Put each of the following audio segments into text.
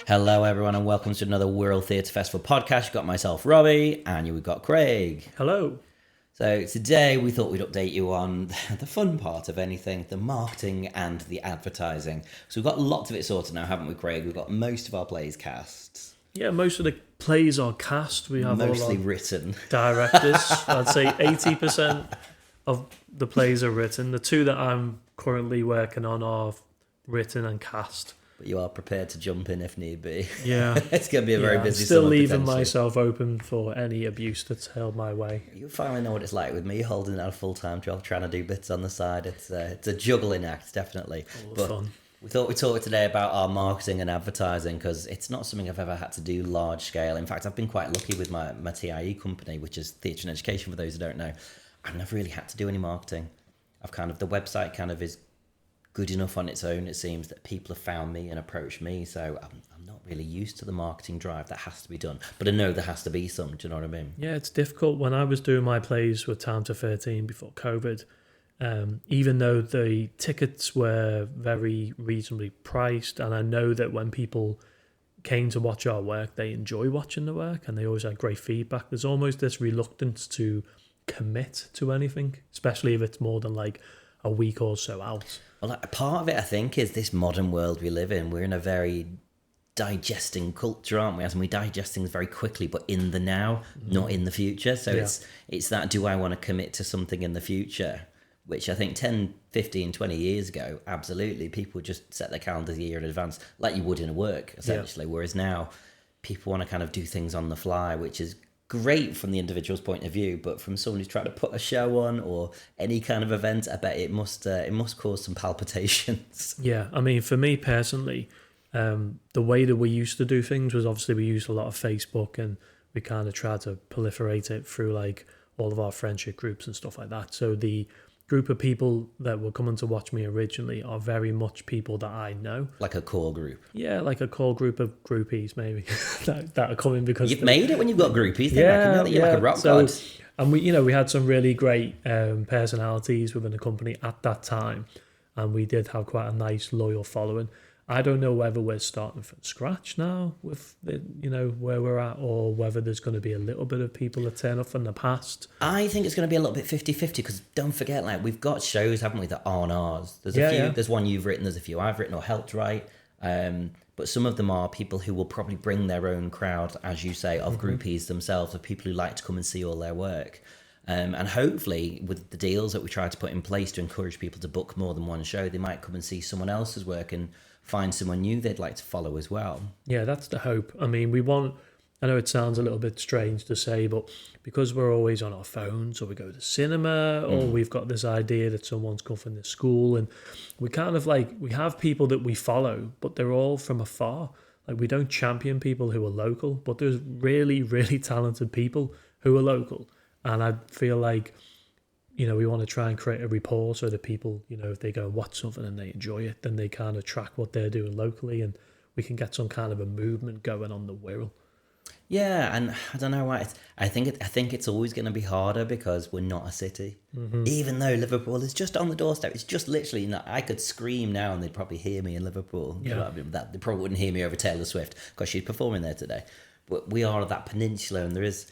Hello, everyone, and welcome to another World Theatre Festival podcast. You've got myself, Robbie, and we've got Craig. Hello. So today we thought we'd update you on the fun part of anything, the marketing and the advertising. So we've got lots of it sorted now, haven't we, Craig? We've got most of our plays cast. Yeah, most of the plays are cast. We have mostly all written. Directors. I'd say 80% of the plays are written. The two that I'm currently working on are written and cast. But you are prepared to jump in if need be. Yeah. It's going to be a very busy I'm still summer, leaving myself open for any abuse that's held my way. You finally know what it's like with me holding down a full-time job, trying to do bits on the side. It's a juggling act, definitely. All the fun. We thought we'd talk today about our marketing and advertising because it's not something I've ever had to do large scale. In fact, I've been quite lucky with my TIE company, which is Theatre and Education for those who don't know. I've never really had to do any marketing. The website kind of is good enough on its own, it seems, that people have found me and approached me. So I'm not really used to the marketing drive that has to be done. But I know there has to be some, do you know what I mean? Yeah, it's difficult. When I was doing my plays with Town to 13 before COVID, even though the tickets were very reasonably priced, and I know that when people came to watch our work, they enjoy watching the work and they always had great feedback, there's almost this reluctance to commit to anything, especially if it's more than like a week or so out. Well, part of it, I think, is this modern world we live in. We're in a very digesting culture, aren't we? As in, we digest things very quickly, but in the now, not in the future. So it's that, do I want to commit to something in the future? Which I think 10, 15, 20 years ago, absolutely, people just set their calendars a year in advance, like you would in a work, essentially. Yeah. Whereas now, people want to kind of do things on the fly, which is great from the individual's point of view, but from someone who's trying to put a show on or any kind of event, I bet it must cause some palpitations. Yeah, I mean, for me personally, the way that we used to do things was obviously we used a lot of Facebook, and we kind of tried to proliferate it through like all of our friendship groups and stuff like that. So the group of people that were coming to watch me originally are very much people that I know. Like a core group. Yeah, like a core group of groupies, maybe, that are coming because... You've made it when you've got groupies. They reckon that you're like a rock god. And we had some really great personalities within the company at that time, and we did have quite a nice, loyal following. I don't know whether we're starting from scratch now with where we're at, or whether there's going to be a little bit of people that turn up from the past. I think it's going to be a little bit 50-50 because don't forget, like, we've got shows, haven't we, that aren't ours. There's a few. Yeah. There's one you've written, there's a few I've written or helped write. But some of them are people who will probably bring their own crowd, as you say, of groupies themselves, of people who like to come and see all their work. And hopefully with the deals that we try to put in place to encourage people to book more than one show, they might come and see someone else's work and find someone new they'd like to follow as well. Yeah, that's the hope. I mean, I know it sounds a little bit strange to say, but because we're always on our phones, or we go to cinema, or we've got this idea that someone's come from this school, and we kind of we have people that we follow, but they're all from afar. Like, we don't champion people who are local, but there's really, really talented people who are local. And I feel like, we want to try and create a rapport so that people, if they go and watch something and they enjoy it, then they kind of track what they're doing locally, and we can get some kind of a movement going on the Wirral. Yeah, and I don't know why. I think it's always going to be harder because we're not a city. Even though Liverpool is just on the doorstep, it's just literally. I could scream now and they'd probably hear me in Liverpool. Yeah. You know what I mean? They probably wouldn't hear me over Taylor Swift because she's performing there today. But we are that peninsula, and there is.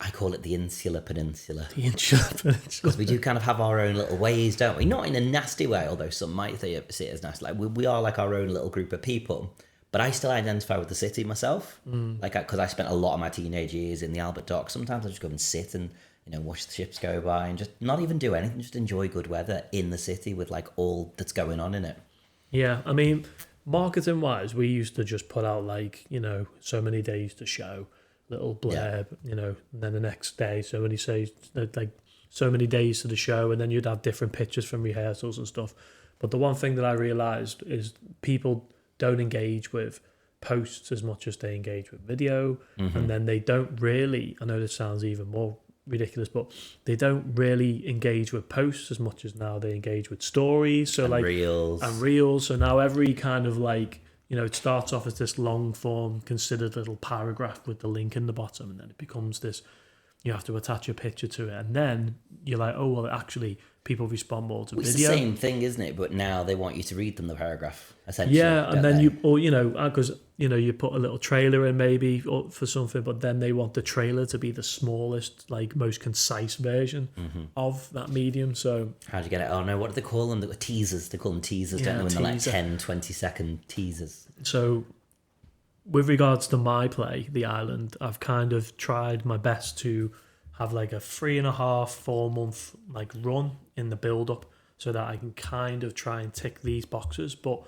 I call it the Insular Peninsula. The Insular Peninsula. Because we do kind of have our own little ways, don't we? Not in a nasty way, although some might see it as nasty. Like, we are like our own little group of people. But I still identify with the city myself. Because I spent a lot of my teenage years in the Albert Dock. Sometimes I just go and sit and, watch the ships go by and just not even do anything. Just enjoy good weather in the city with like all that's going on in it. Yeah, I mean, marketing-wise, we used to just put out so many days to show. Little blurb, and then the next day, so many days to the show, and then you'd have different pictures from rehearsals and stuff. But the one thing that I realised is people don't engage with posts as much as they engage with video, and then they don't really, I know this sounds even more ridiculous, but they don't really engage with posts as much as now they engage with stories. So and reels. So now every kind of it starts off as this long form considered little paragraph with the link in the bottom, and then it becomes this you have to attach a picture to it, and then you're like, oh well, actually people respond more to Well, video. it's the same thing, isn't it? But now they want you to read them the paragraph, essentially. Yeah, and then they? because you put a little trailer in maybe for something, but then they want the trailer to be the smallest, like most concise version of that medium. So how do you get it? Oh no, what do they call them? The teasers. They call them teasers, don't they? When they're like 10, 20-second teasers. So with regards to my play, The Island, I've kind of tried my best to have like a 3.5-4 month like run in the build up, so that I can kind of try and tick these boxes. But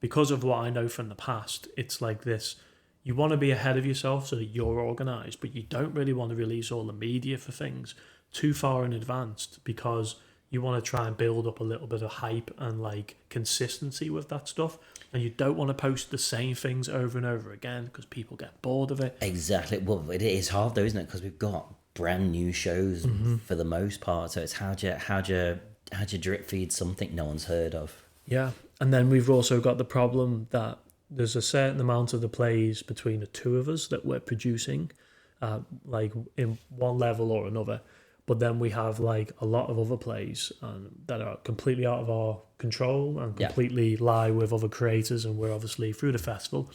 because of what I know from the past, it's like this: you want to be ahead of yourself so that you're organized, but you don't really want to release all the media for things too far in advance, because you want to try and build up a little bit of hype and like consistency with that stuff. And you don't want to post the same things over and over again because people get bored of it. Exactly. Well, it is hard though, isn't it? Because we've got brand new shows for the most part. So it's how do you drip feed something no one's heard of? Yeah. And then we've also got the problem that there's a certain amount of the plays between the two of us that we're producing, like in one level or another. But then we have like a lot of other plays that are completely out of our control and completely lie with other creators. And we're obviously, through the festival,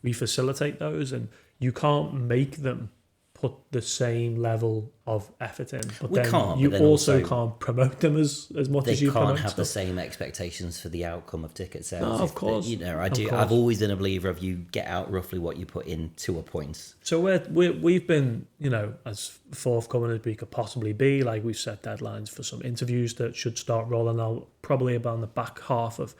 we facilitate those, and you can't make them put the same level of effort in. But We then can't, you but then also also can't promote them as much They as you can't promote have the stuff. same expectations for the outcome of ticket sales. No, of course. I've always been a believer of you get out roughly what you put in to a point. So we've been, as forthcoming as we could possibly be. Like, we've set deadlines for some interviews that should start rolling out probably about the back half of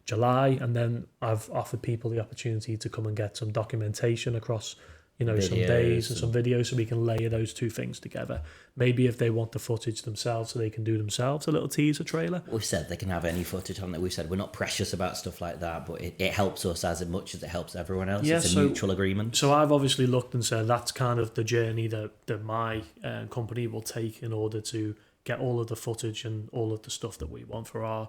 July. And then I've offered people the opportunity to come and get some documentation across, some days and some videos, so we can layer those two things together. Maybe if they want the footage themselves, so they can do themselves a little teaser trailer. We've said they can have any footage on it. We've said we're not precious about stuff like that, but it helps us as much as it helps everyone else. Yeah, it's a mutual agreement. So I've obviously looked and said that's kind of the journey that my company will take in order to get all of the footage and all of the stuff that we want for our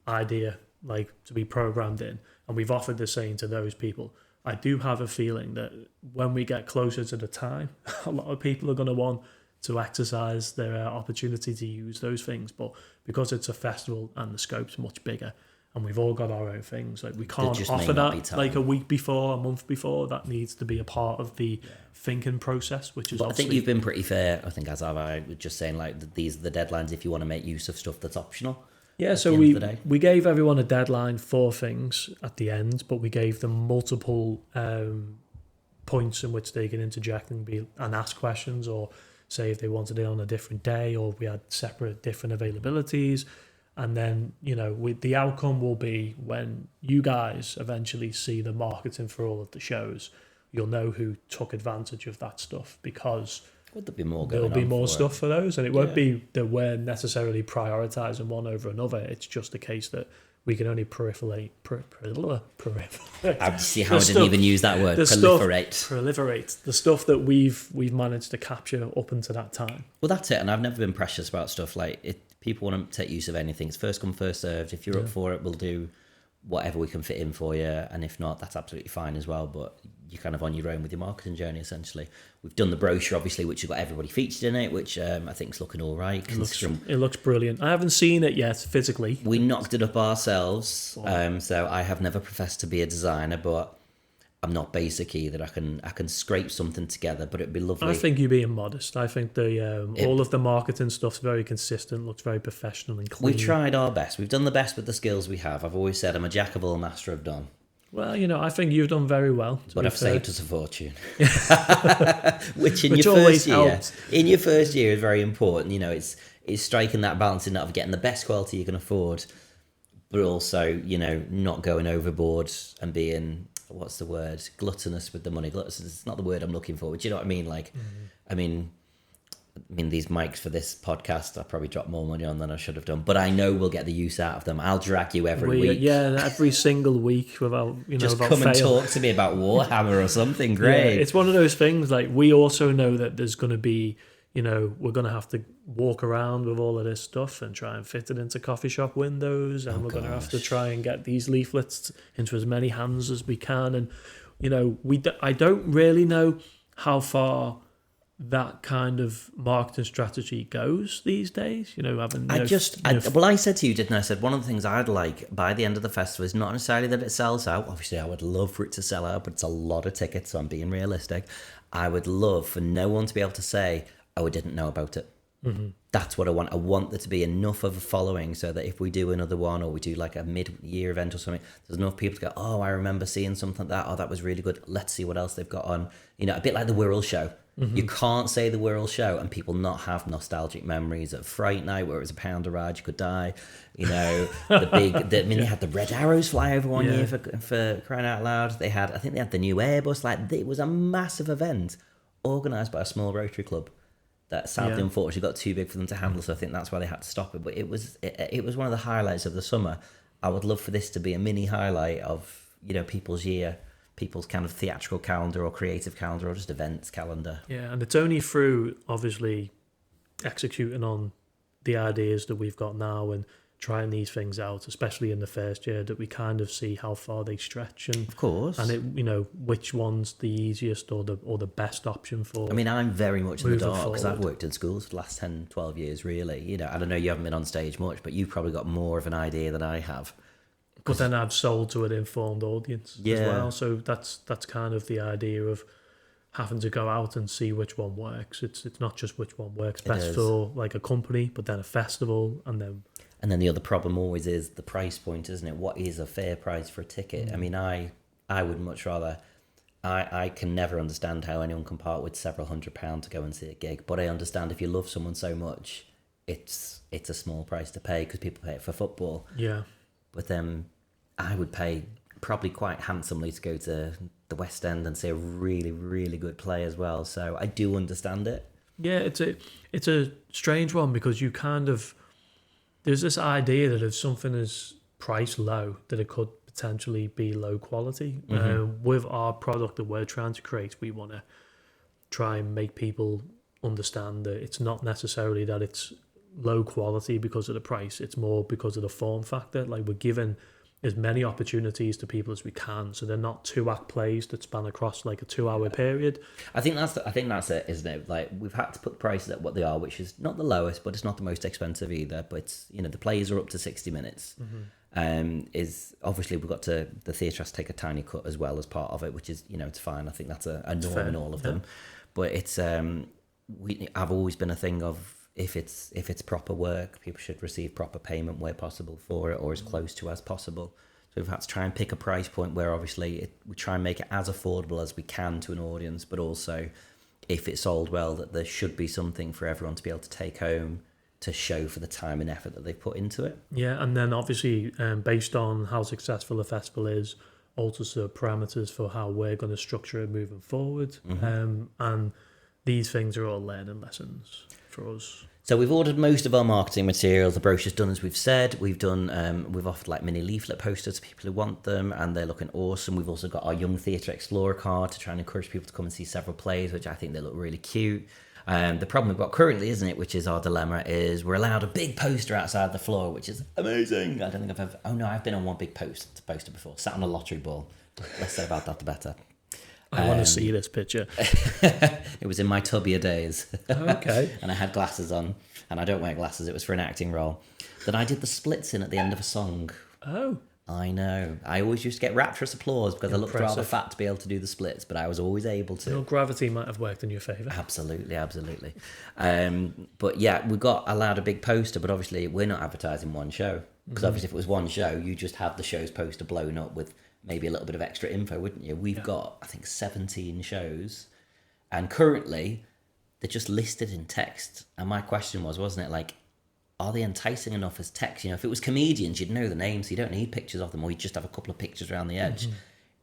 idea, like, to be programmed in. And we've offered the same to those people. I do have a feeling that when we get closer to the time, a lot of people are going to want to exercise their opportunity to use those things. But because it's a festival and the scope's much bigger, and we've all got our own things, like, we can't offer that like a week before, a month before. That needs to be a part of the thinking process, which is But I obviously... think you've been pretty fair. I think, as have I, was just saying, like, these are the deadlines if you want to make use of stuff that's optional. Yeah, so we gave everyone a deadline for things at the end, but we gave them multiple points in which they can interject and ask questions, or say if they wanted it on a different day, or we had separate different availabilities. And then, the outcome will be when you guys eventually see the marketing for all of the shows, you'll know who took advantage of that stuff, because... Would there be more There'll be more stuff for those, and it won't be that we're necessarily prioritising one over another. It's just a case that we can only proliferate. I see how I didn't even use that word. Proliferate the stuff that we've managed to capture up until that time. Well, that's it. And I've never been precious about stuff like it. People want to take use of anything. It's first come, first served. If you're up for it, we'll do whatever we can fit in for you, and if not, that's absolutely fine as well. But you're kind of on your own with your marketing journey, essentially. We've done the brochure, obviously, which has got everybody featured in it, which I think is looking all right. It looks brilliant. I haven't seen it yet physically. We knocked it up ourselves, so I have never professed to be a designer, but I'm not basic either. I can scrape something together, but it'd be lovely. I think you're being modest. I think all of the marketing stuff's very consistent, looks very professional and clean. We tried our best. We've done the best with the skills we have. I've always said I'm a jack of all, master of none. Well, I think you've done very well. But I've saved us a fortune. which your first year, helps. In your first year is very important. It's striking that balance in that of getting the best quality you can afford, but also, not going overboard and being, what's the word? Gluttonous with the money. Gluttonous is not the word I'm looking for, but you know what I mean? Like, I mean, these mics for this podcast, I probably dropped more money on than I should have done, but I know we'll get the use out of them. I'll drag you every week. Yeah, every single week without, just without come fail. and talk to me about Warhammer or something. Great. Yeah, it's one of those things, like, we also know that there's going to be, we're going to have to walk around with all of this stuff and try and fit it into coffee shop windows, and we're going to have to try and get these leaflets into as many hands as we can. And, I don't really know how far that kind of marketing strategy goes these days? You know, having well, I said to you, didn't I? I said one of the things I'd like by the end of the festival is not necessarily that it sells out. Obviously, I would love for it to sell out, but it's a lot of tickets, so I'm being realistic. I would love for no one to be able to say, "Oh, I didn't know about it." Mm-hmm. That's what I want. I want there to be enough of a following so that if we do another one or we do like a mid-year event or something, there's enough people to go, "Oh, I remember seeing something like that. Oh, that was really good. Let's see what else they've got on." You know, a bit like the Wirral show. Mm-hmm. You can't say the Wirral show and people not have nostalgic memories of Fright Night where it was a pound a ride, you could die. You know, they had the Red Arrows fly over one year for crying out loud. I think they had the new Airbus. Like, it was a massive event organised by a small Rotary club that sadly, unfortunately, got too big for them to handle. So I think that's why they had to stop it. But it was one of the highlights of the summer. I would love for this to be a mini highlight of, you know, people's year, people's kind of theatrical calendar or creative calendar or just events calendar. Yeah, and it's only through, obviously, executing on the ideas that we've got now and trying these things out, especially in the first year, that we kind of see how far they stretch and of course, and it, you know, which one's the easiest or the best option for. I mean, I'm very much in the dark because I've worked in schools for the last 10, 12 years, really. You know, I don't know, you haven't been on stage much, but you've probably got more of an idea than I have. But then I've sold to an informed audience as well, so that's kind of the idea of having to go out and see which one works. It's not just which one works best for like a company, but then a festival, and then the other problem always is the price point, isn't it? What is a fair price for a ticket? I mean, I would much rather. I can never understand how anyone can part with several £100 to go and see a gig, but I understand if you love someone so much, it's a small price to pay because people pay it for football. Yeah. But then I would pay probably quite handsomely to go to the West End and see a really, really good play as well. So I do understand it. Yeah, it's a strange one because you kind of, there's this idea that if something is priced low, that it could potentially be low quality. Mm-hmm. With our product that we're trying to create, we want to try and make people understand that it's not necessarily that it's low quality because of the price. It's more because of the form factor. Like, we're giving as many opportunities to people as we can, so they're not 2-act plays that span across like a 2-hour period. I think that's it, isn't it? Like, we've had to put the prices at what they are, which is not the lowest, but it's not the most expensive either. But it's, you know, the plays are up to 60 minutes. Mm-hmm. Is obviously we've got the theatre has to take a tiny cut as well as part of it, which is, you know, it's fine. I think that's a norm in all of them. But it's I've always been a thing of, if it's proper work, people should receive proper payment where possible for it, or as close to as possible. So we've had to try and pick a price point where obviously we try and make it as affordable as we can to an audience, but also if it sold well, that there should be something for everyone to be able to take home to show for the time and effort that they've put into it. Yeah, and then obviously based on how successful the festival is, alters the parameters for how we're going to structure it moving forward. Mm-hmm. And these things are all learning lessons for us. So we've ordered most of our marketing materials. The brochure's done, as we've said. We've offered like mini leaflet posters to people who want them, and they're looking awesome. We've also got our Young Theatre Explorer card to try and encourage people to come and see several plays, which I think they look really cute. The problem we've got currently, isn't it, which is our dilemma, is we're allowed a big poster outside the floor, which is amazing. I don't think I've ever... Oh no, I've been on one big poster before. Sat on a lottery ball. Less said about that, the better. I want to see this picture. It was in my Tubia days. Okay. And I had glasses on, and I don't wear glasses. It was for an acting role. That I did the splits in at the end of a song. Oh. I know. I always used to get rapturous applause because I looked rather fat to be able to do the splits, but I was always able to. Your gravity might have worked in your favour. Absolutely. But yeah, we got allowed a big poster, but obviously we're not advertising one show. Because obviously if it was one show, you just have the show's poster blown up with maybe a little bit of extra info, wouldn't you? We've got, I think, 17 shows, and currently they're just listed in text. And my question was, wasn't it, like, are they enticing enough as text? You know, if it was comedians, you'd know the names, so you don't need pictures of them, or you just have a couple of pictures around the edge. Mm-hmm.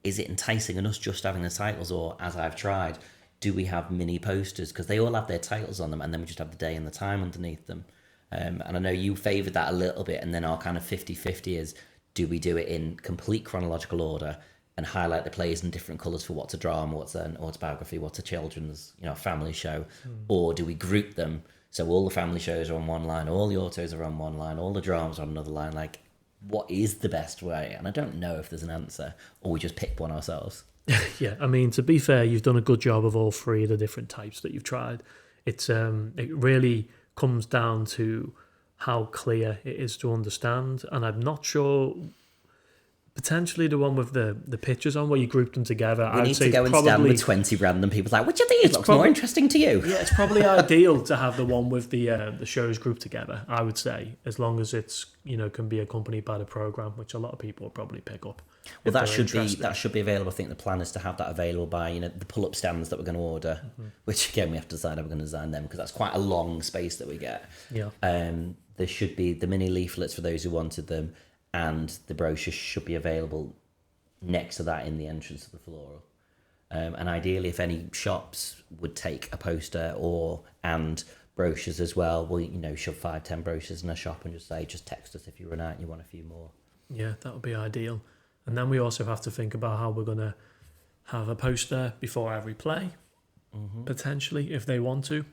Is it enticing enough just having the titles, or, as I've tried, do we have mini posters? Because they all have their titles on them, and then we just have the day and the time underneath them. And I know you favoured that a little bit, and then our kind of 50-50 is, do we do it in complete chronological order and highlight the plays in different colours for what's a drama, what's an autobiography, what's a children's, you know, family show, or do we group them so all the family shows are on one line, all the autos are on one line, all the dramas are on another line? Like, what is the best way? And I don't know if there's an answer, or we just pick one ourselves. Yeah, I mean, to be fair, you've done a good job of all three of the different types that you've tried. It really comes down to how clear it is to understand, and I'm not sure. Potentially the one with the pictures on where you group them together. We need to go and stand with 20 random people like, which of these looks more interesting to you? Yeah, it's probably ideal to have the one with the shows grouped together, I would say, as long as it's, can be accompanied by the program, which a lot of people will probably pick up. Well, that should be available. I think the plan is to have that available by, the pull-up stands that we're going to order, which again, we have to decide how we're going to design them because that's quite a long space that we get. Yeah. There should be the mini leaflets for those who wanted them, and the brochure should be available next to that in the entrance of the floral. And ideally, if any shops would take a poster and brochures as well, we'll shove 5-10 brochures in a shop and just text us if you run out and you want a few more. Yeah, that would be ideal. And then we also have to think about how we're going to have a poster before every play, potentially, if they want to,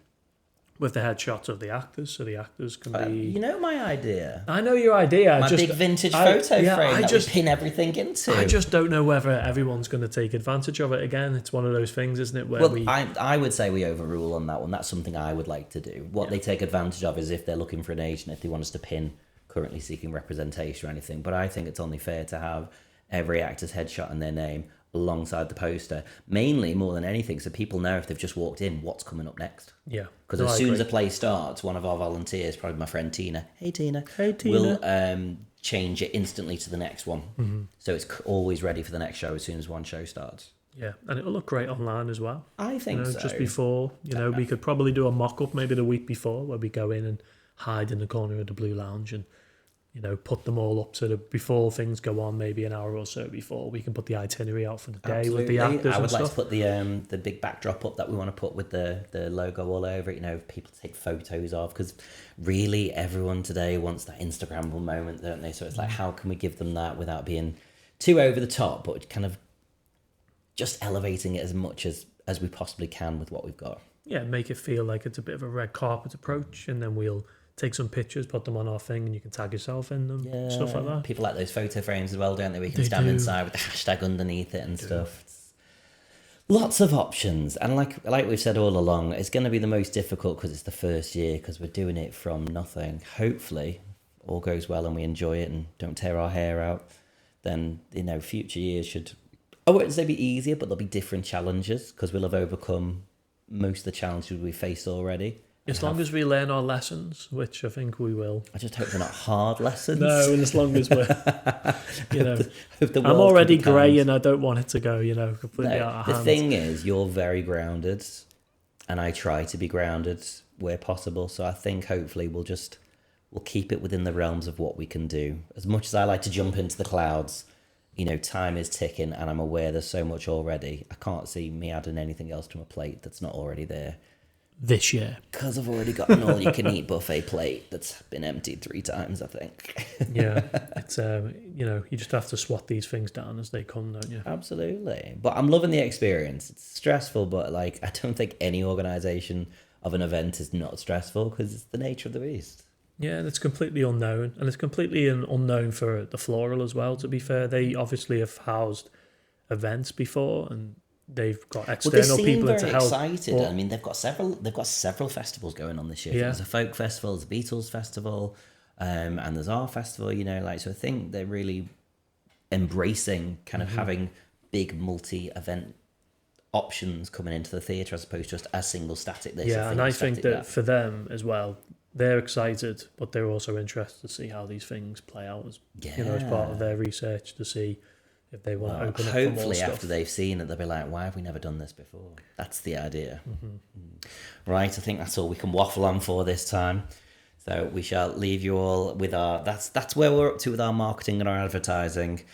with the headshots of the actors, so the actors can be... my idea. I know your idea. Big vintage photo frame that we pin everything into. I just don't know whether everyone's going to take advantage of it again. It's one of those things, isn't it? I would say we overrule on that one. That's something I would like to do. What they take advantage of is if they're looking for an agent, if they want us to pin currently seeking representation or anything. But I think it's only fair to have every actor's headshot and their name alongside the poster, mainly more than anything, so people know if they've just walked in what's coming up next. Yeah, because as soon as a play starts, one of our volunteers, probably my friend Tina, will change it instantly to the next one. So it's always ready for the next show as soon as one show starts. Yeah, and it'll look great online as well. I think so. Just before, we could probably do a mock-up maybe the week before where we go in and hide in the corner of the Blue Lounge and put them all up so that before things go on, maybe an hour or so before, we can put the itinerary out for the day with the actors. I would like to put the big backdrop up that we want to put with the logo all over it. People take photos of, because really everyone today wants that Instagrammable moment, don't they? So it's like, how can we give them that without being too over the top, but kind of just elevating it as much as we possibly can with what we've got. Yeah, make it feel like it's a bit of a red carpet approach, and then we'll take some pictures, put them on our thing, and you can tag yourself in them, stuff like that. People like those photo frames as well, don't they? We can stand inside with the hashtag underneath it and stuff. Lots of options, and like we've said all along, it's going to be the most difficult because it's the first year, because we're doing it from nothing. Hopefully, all goes well and we enjoy it and don't tear our hair out. Then future years should, I wouldn't say be easier, but there'll be different challenges because we'll have overcome most of the challenges we faced already. As long as we learn our lessons, which I think we will. I just hope they're not hard lessons. No, and as long as we're, I'm already grey and I don't want it to go, completely out of hand. The thing is, you're very grounded, and I try to be grounded where possible. So I think hopefully we'll keep it within the realms of what we can do. As much as I like to jump into the clouds, time is ticking, and I'm aware there's so much already. I can't see me adding anything else to my plate that's not already there. This year, because I've already got an all-you-can-eat buffet plate that's been emptied 3 times, I think. Yeah, it's you just have to swat these things down as they come, don't you? Absolutely, but I'm loving the experience. It's stressful, but I don't think any organisation of an event is not stressful because it's the nature of the beast. Yeah, and it's completely unknown, and it's completely unknown for the Floral as well. To be fair, they obviously have housed events before, and they've got external people to help. Excited. I mean, they've got several festivals going on this year. Yeah. There's a folk festival, there's a Beatles festival, and there's our festival. So I think they're really embracing kind of having big multi-event options coming into the theatre as opposed to just a single static this. Yeah, and I think that for them as well, they're excited, but they're also interested to see how these things play out as as part of their research to see if they want to open up for more stuff. Hopefully after they've seen it, they'll be like, why have we never done this before? That's the idea. Right, I think that's all we can waffle on for this time. So we shall leave you all with that's where we're up to with our marketing and our advertising.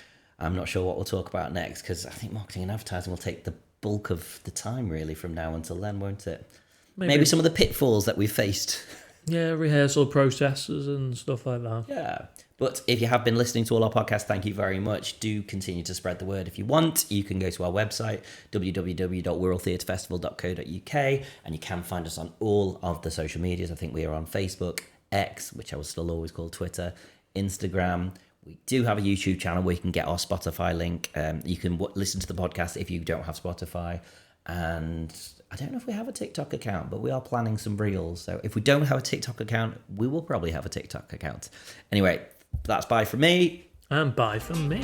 I'm not sure what we'll talk about next, because I think marketing and advertising will take the bulk of the time really from now until then, won't it? Maybe some of the pitfalls that we've faced. Yeah, rehearsal processes and stuff like that. Yeah. But if you have been listening to all our podcasts, thank you very much. Do continue to spread the word. If you want, you can go to our website, www.worldtheatreFestival.co.uk, and you can find us on all of the social medias. I think we are on Facebook, X, which I will still always call Twitter, Instagram. We do have a YouTube channel where you can get our Spotify link. You can listen to the podcast if you don't have Spotify. And I don't know if we have a TikTok account, but we are planning some reels. So if we don't have a TikTok account, we will probably have a TikTok account. Anyway, that's bye from me. And bye from me.